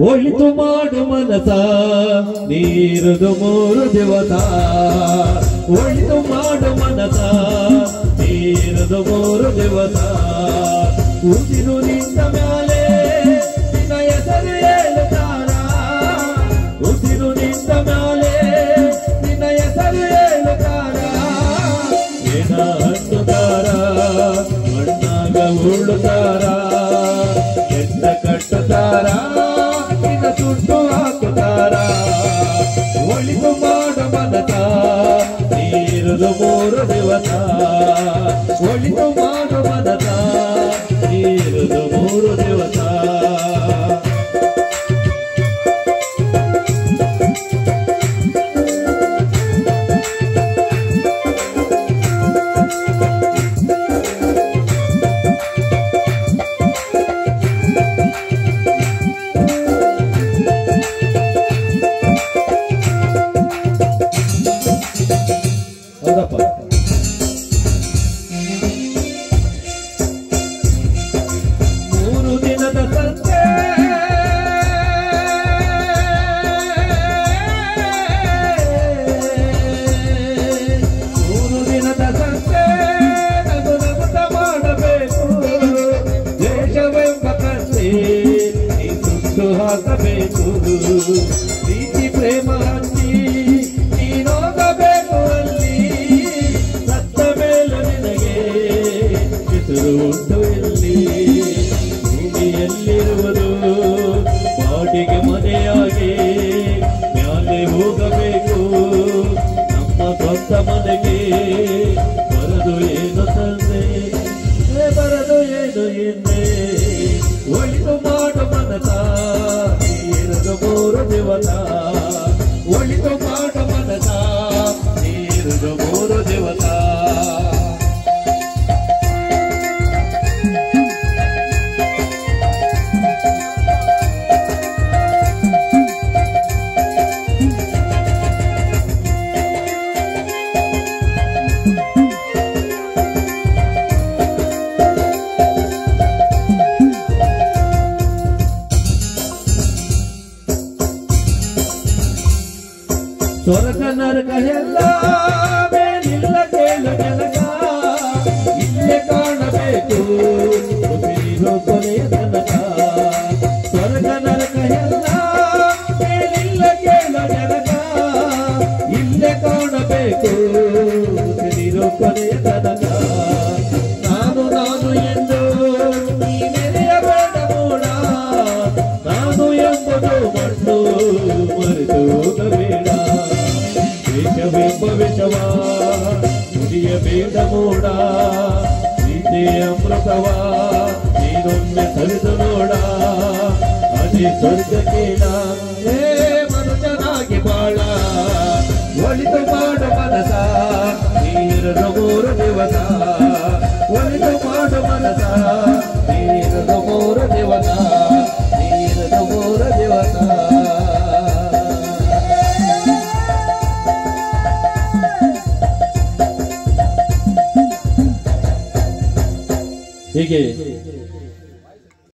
ಒಳಿತು ಮಾಡು ಮನಸ ನೀರುದು 3 ದಿವಸ ಒಳಿತು ಮಾಡು ಮನಸ ನೀರುದು 3 ದಿವಸ ಉಸಿರು ನಿಂತ ಮ್ಯಾಲೆ ನಿನ್ನ ಹೆಸರು ಹೇಳುತ್ತಾರ ಉಸಿರು ನಿಂತ ಮ್ಯಾಲೆ ನಿನ್ನ ಹೆಸರು ಹೇಳುತ್ತಾರ ಏನ ಹಣ್ಣುತ್ತಾರ ಮಣ್ಣಾಗ ಉಳ್ಳುತ್ತಾರ ಎತ್ತ ಕಟ್ಟುತ್ತಾರ ಸುಟ್ಟು ಹಾಕುತ್ತಾರ ಒಳಿತು ಮಾಡು ಮನಸ ನೀರುದು 3 ದಿವಸ ಒಳಿತು ಮಾಡು ಮನಸ ನೀರುದು 3 ದಿವಸ ಪ್ರೀತಿ ಪ್ರೇಮ ಹಚ್ಚಿ ನೀನೋಗಬೇಕು ಅಲ್ಲಿ ಸತ್ತ ಮೇಲೆ ನಿನಗೆ ಹೆಸರು ಉಂಟು ಇಲ್ಲಿ ಭೂಮಿಯಲ್ಲಿರುವುದು ಬಾಡಿಗೆ ಮನೆಯಾಗಿ ಮ್ಯಾಲೆ ಹೋಗಬೇಕು ನಮ್ಮ ಸ್ವಂತ ಮನೆಗೆ ಬರದು ಏನು ತಂದೆ ಬರದು ಏನು ಎಂದೆ ಒಳಿತು ಮಾಡು ಮನಸ 3 ದಿವಸ ಒಳಿತು ಮಾಡು ಮನಸ ನೀರುದು 3 ದಿವಸ ಸ್ವರ್ಗ ನರಕ ಎಲ್ಲ ಮೇಲಿಲ್ಲ ಕೇಳು ಜನಕ ಇಲ್ಲೇ ಕಾಣಬೇಕು ಉಸಿರಿರೋ ಕೊನೆಯ ತನಕ ಸ್ವರ್ಗ ನರಕ ಎಲ್ಲ ಮೇಲಿಲ್ಲ ಕೇಳು ಜನಕ ಇಲ್ಲೇ ಕಾಣಬೇಕು ಉಸಿರಿರೋ ಕೊನೆಯ ತನಕ ನಾನು ನಾನು ಎಂದು ನೀ ಮೆರೆಯಬೇಡ ಮೂಡ ನಾನು ಎಂಬುದು ಮಣ್ಣು ಮರೆತು ಹೋಗಬೇಡ ವಿಷವ ಕುಡಿಯಬೇಡ ಮೂಡ ಪ್ರೀತಿ ಅಮೃತವ ನೀನೊಮ್ಮೆ ಸರಿದು ನೋಡ ಅದೇ ಸ್ವರ್ಗ ಕೀಳ ಮನುಷ್ಯನಾಗಿ ಬಾಳ ಒಳಿತು ಮಾಡು ಮನಸ ನೀರದು 3 ದಿವಸ ಒಳಿತು ಮಾಡು ಮನಸ ನೀರದು 3 ದಿವಸ ನೀರದು 3 ದಿವಸ ಹೀಗೆ